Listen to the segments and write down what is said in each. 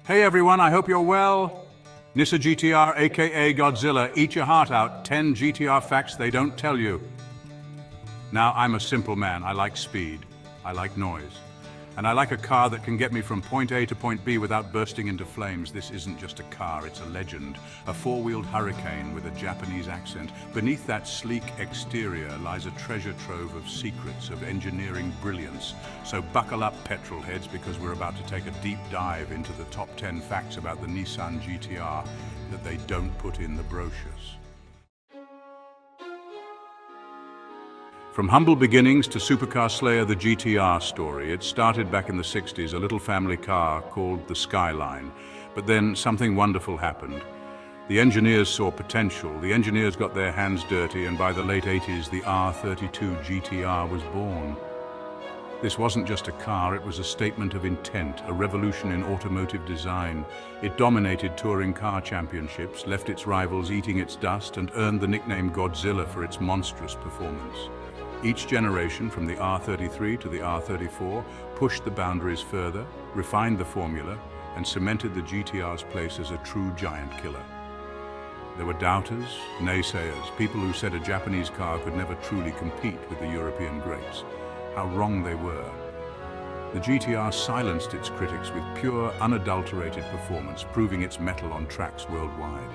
Hey everyone, I hope you're well. Nissan GTR, aka Godzilla, eat your heart out. 10 GTR facts they don't tell you. Now, I'm a simple man. I like speed. I like noise. And I like a car that can get me from point A to point B without bursting into flames. This isn't just a car, it's a legend. A four-wheeled hurricane with a Japanese accent. Beneath that sleek exterior lies a treasure trove of secrets, of engineering brilliance. So buckle up, petrol heads, because we're about to take a deep dive into the top 10 facts about the Nissan GTR that they don't put in the brochures. From humble beginnings to supercar slayer, the GTR story. It started back in the 60s, a little family car called the Skyline. But then something wonderful happened. The engineers saw potential, the engineers got their hands dirty, and by the late 80s, the R32 GTR was born. This wasn't just a car, it was a statement of intent, a revolution in automotive design. It dominated touring car championships, left its rivals eating its dust, and earned the nickname Godzilla for its monstrous performance. Each generation, from the R33 to the R34, pushed the boundaries further, refined the formula, and cemented the GTR's place as a true giant killer. There were doubters, naysayers, people who said a Japanese car could never truly compete with the European greats. How wrong they were. The GTR silenced its critics with pure, unadulterated performance, proving its mettle on tracks worldwide.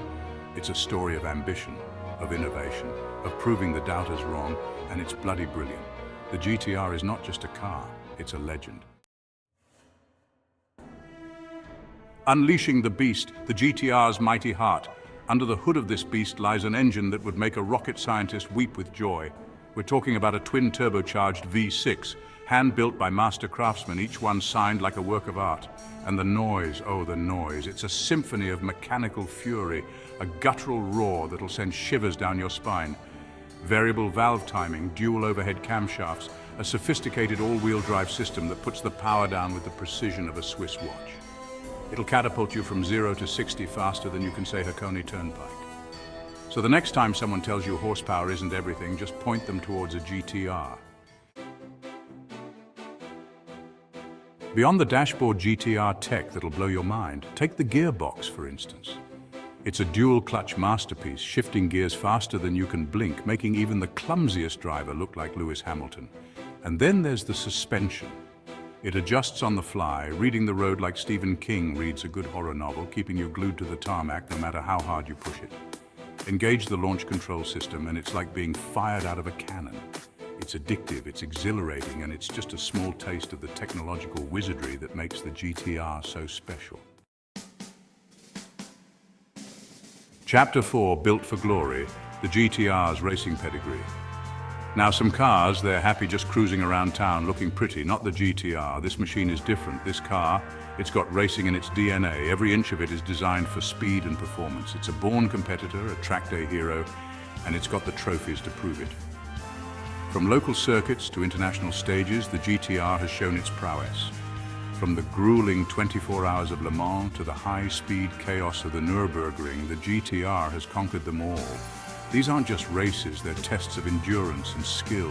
It's a story of ambition, of innovation, of proving the doubters wrong, and it's bloody brilliant. The GTR is not just a car, it's a legend. Unleashing the beast, the GTR's mighty heart. Under the hood of this beast lies an engine that would make a rocket scientist weep with joy. We're talking about a twin-turbocharged V6, hand-built by master craftsmen, each one signed like a work of art. And the noise, oh the noise, it's a symphony of mechanical fury, a guttural roar that'll send shivers down your spine. Variable valve timing, dual overhead camshafts, a sophisticated all-wheel drive system that puts the power down with the precision of a Swiss watch. It'll catapult you from 0 to 60 faster than you can say Hakone Turnpike. So the next time someone tells you horsepower isn't everything, just point them towards a GTR. Beyond the dashboard GTR tech that'll blow your mind, take the gearbox, for instance. It's a dual-clutch masterpiece, shifting gears faster than you can blink, making even the clumsiest driver look like Lewis Hamilton. And then there's the suspension. It adjusts on the fly, reading the road like Stephen King reads a good horror novel, keeping you glued to the tarmac no matter how hard you push it. Engage the launch control system, and it's like being fired out of a cannon. It's addictive, it's exhilarating, and it's just a small taste of the technological wizardry that makes the GTR so special. Chapter 4, Built for Glory, the GTR's racing pedigree. Now some cars, they're happy just cruising around town looking pretty, not the GTR. This machine is different. This car, it's got racing in its DNA. Every inch of it is designed for speed and performance. It's a born competitor, a track day hero, and it's got the trophies to prove it. From local circuits to international stages, the GTR has shown its prowess. From the grueling 24 hours of Le Mans to the high-speed chaos of the Nürburgring, the GTR has conquered them all. These aren't just races, they're tests of endurance and skill.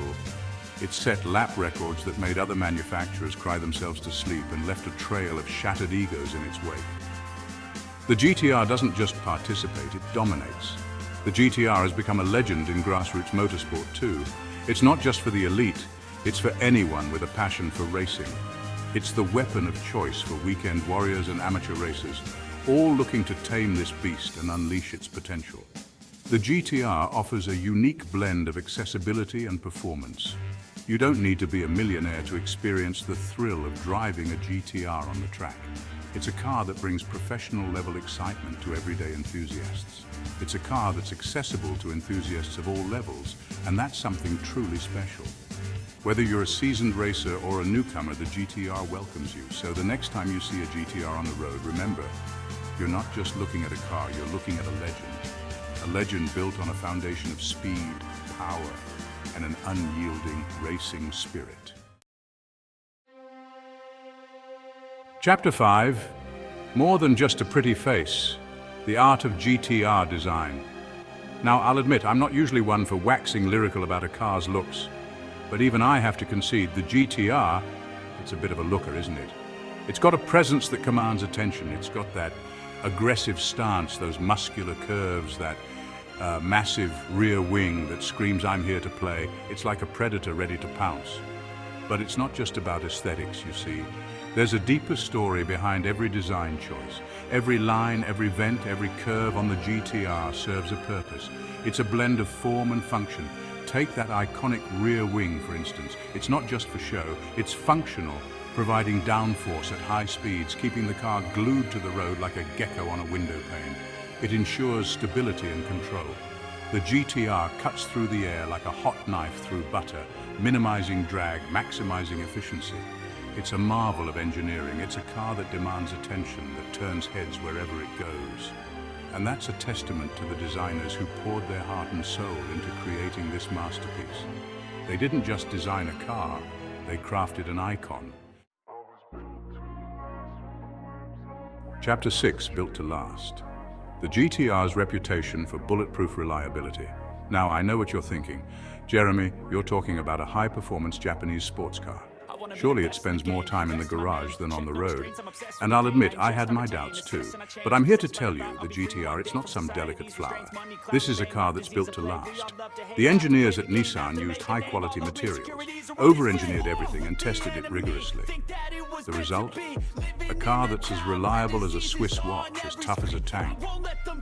It set lap records that made other manufacturers cry themselves to sleep and left a trail of shattered egos in its wake. The GTR doesn't just participate, it dominates. The GTR has become a legend in grassroots motorsport too. It's not just for the elite, it's for anyone with a passion for racing. It's the weapon of choice for weekend warriors and amateur racers, all looking to tame this beast and unleash its potential. The GTR offers a unique blend of accessibility and performance. You don't need to be a millionaire to experience the thrill of driving a GTR on the track. It's a car that brings professional-level excitement to everyday enthusiasts. It's a car that's accessible to enthusiasts of all levels, and that's something truly special. Whether you're a seasoned racer or a newcomer, the GTR welcomes you. So the next time you see a GTR on the road, remember, you're not just looking at a car, you're looking at a legend. A legend built on a foundation of speed, power, and an unyielding racing spirit. Chapter 5, More Than Just a Pretty Face, the Art of GTR Design. Now, I'll admit, I'm not usually one for waxing lyrical about a car's looks, but even I have to concede the GTR, it's a bit of a looker, isn't it? It's got a presence that commands attention. It's got that aggressive stance, those muscular curves, that massive rear wing that screams, "I'm here to play." It's like a predator ready to pounce. But it's not just about aesthetics, you see. There's a deeper story behind every design choice. Every line, every vent, every curve on the GTR serves a purpose. It's a blend of form and function. Take that iconic rear wing, for instance. It's not just for show, it's functional, providing downforce at high speeds, keeping the car glued to the road like a gecko on a window pane. It ensures stability and control. The GTR cuts through the air like a hot knife through butter, minimizing drag, maximizing efficiency. It's a marvel of engineering. It's a car that demands attention, that turns heads wherever it goes. And that's a testament to the designers who poured their heart and soul into creating this masterpiece. They didn't just design a car, they crafted an icon. Chapter 6, Built to Last. The GTR's reputation for bulletproof reliability. Now, I know what you're thinking. Jeremy, you're talking about a high-performance Japanese sports car. Surely it spends more time in the garage than on the road. And I'll admit, I had my doubts too. But I'm here to tell you, the GTR, it's not some delicate flower. This is a car that's built to last. The engineers at Nissan used high-quality materials, over-engineered everything and tested it rigorously. The result? A car that's as reliable as a Swiss watch, as tough as a tank,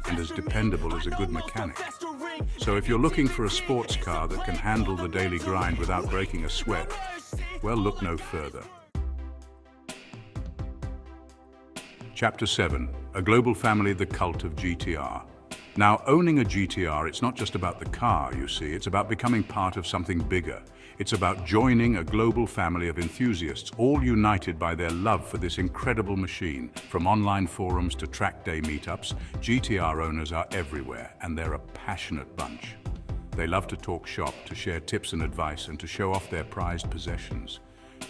and as dependable as a good mechanic. So if you're looking for a sports car that can handle the daily grind without breaking a sweat, well, look no further. Chapter 7, a global family, the Cult of GTR. Now, owning a GTR, it's not just about the car, you see, it's about becoming part of something bigger. It's about joining a global family of enthusiasts, all united by their love for this incredible machine. From online forums to track day meetups, GTR owners are everywhere, and they're a passionate bunch. They love to talk shop, to share tips and advice, and to show off their prized possessions.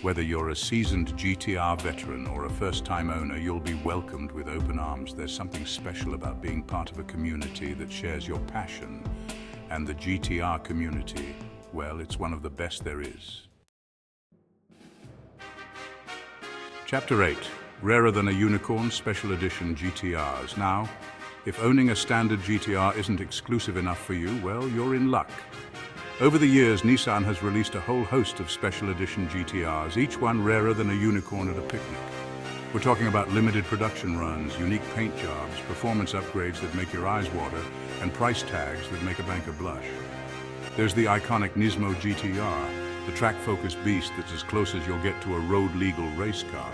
Whether you're a seasoned GTR veteran or a first-time owner, you'll be welcomed with open arms. There's something special about being part of a community that shares your passion. And the GTR community, well, it's one of the best there is. Chapter 8, Rarer Than a Unicorn Special Edition GTRs. Now, if owning a standard GTR isn't exclusive enough for you, well, you're in luck. Over the years, Nissan has released a whole host of special edition GTRs, each one rarer than a unicorn at a picnic. We're talking about limited production runs, unique paint jobs, performance upgrades that make your eyes water, and price tags that make a banker blush. There's the iconic Nismo GTR, the track-focused beast that's as close as you'll get to a road-legal race car.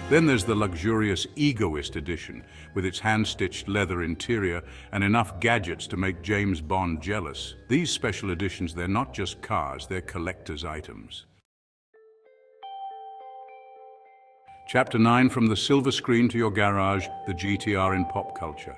Then there's the luxurious Egoist edition, with its hand-stitched leather interior and enough gadgets to make James Bond jealous. These special editions, they're not just cars, they're collector's items. Chapter 9, From the silver screen to your garage, the GTR in pop culture.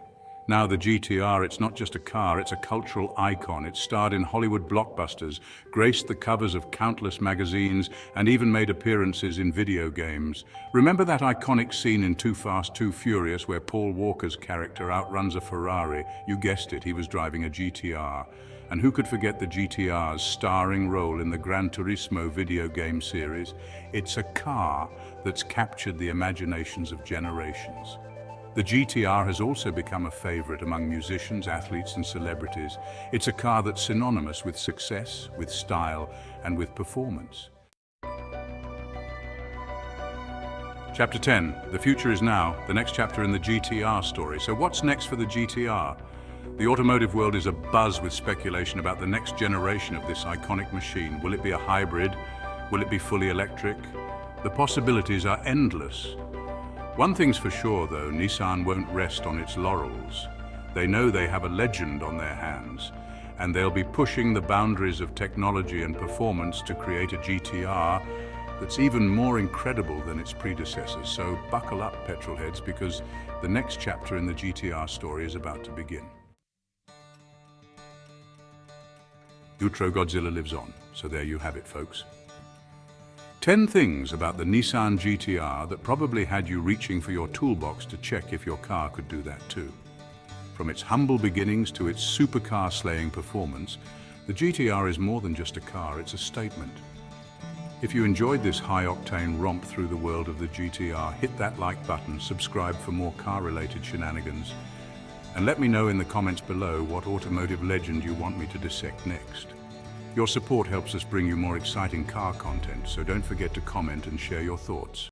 Now, the GTR, it's not just a car, it's a cultural icon. It starred in Hollywood blockbusters, graced the covers of countless magazines, and even made appearances in video games. Remember that iconic scene in Too Fast, Too Furious where Paul Walker's character outruns a Ferrari? You guessed it, he was driving a GTR. And who could forget the GTR's starring role in the Gran Turismo video game series? It's a car that's captured the imaginations of generations. The GTR has also become a favorite among musicians, athletes, and celebrities. It's a car that's synonymous with success, with style, and with performance. Chapter 10, The Future is Now, the next chapter in the GTR story. So what's next for the GTR? The automotive world is abuzz with speculation about the next generation of this iconic machine. Will it be a hybrid? Will it be fully electric? The possibilities are endless. One thing's for sure, though, Nissan won't rest on its laurels. They know they have a legend on their hands, and they'll be pushing the boundaries of technology and performance to create a GTR that's even more incredible than its predecessors. So buckle up, petrolheads, because the next chapter in the GTR story is about to begin. Godzilla Lives On. So there you have it, folks. 10 things about the Nissan GTR that probably had you reaching for your toolbox to check if your car could do that too. From its humble beginnings to its supercar-slaying performance, the GTR is more than just a car, it's a statement. If you enjoyed this high-octane romp through the world of the GTR, hit that like button, subscribe for more car-related shenanigans, and let me know in the comments below what automotive legend you want me to dissect next. Your support helps us bring you more exciting car content, so don't forget to comment and share your thoughts.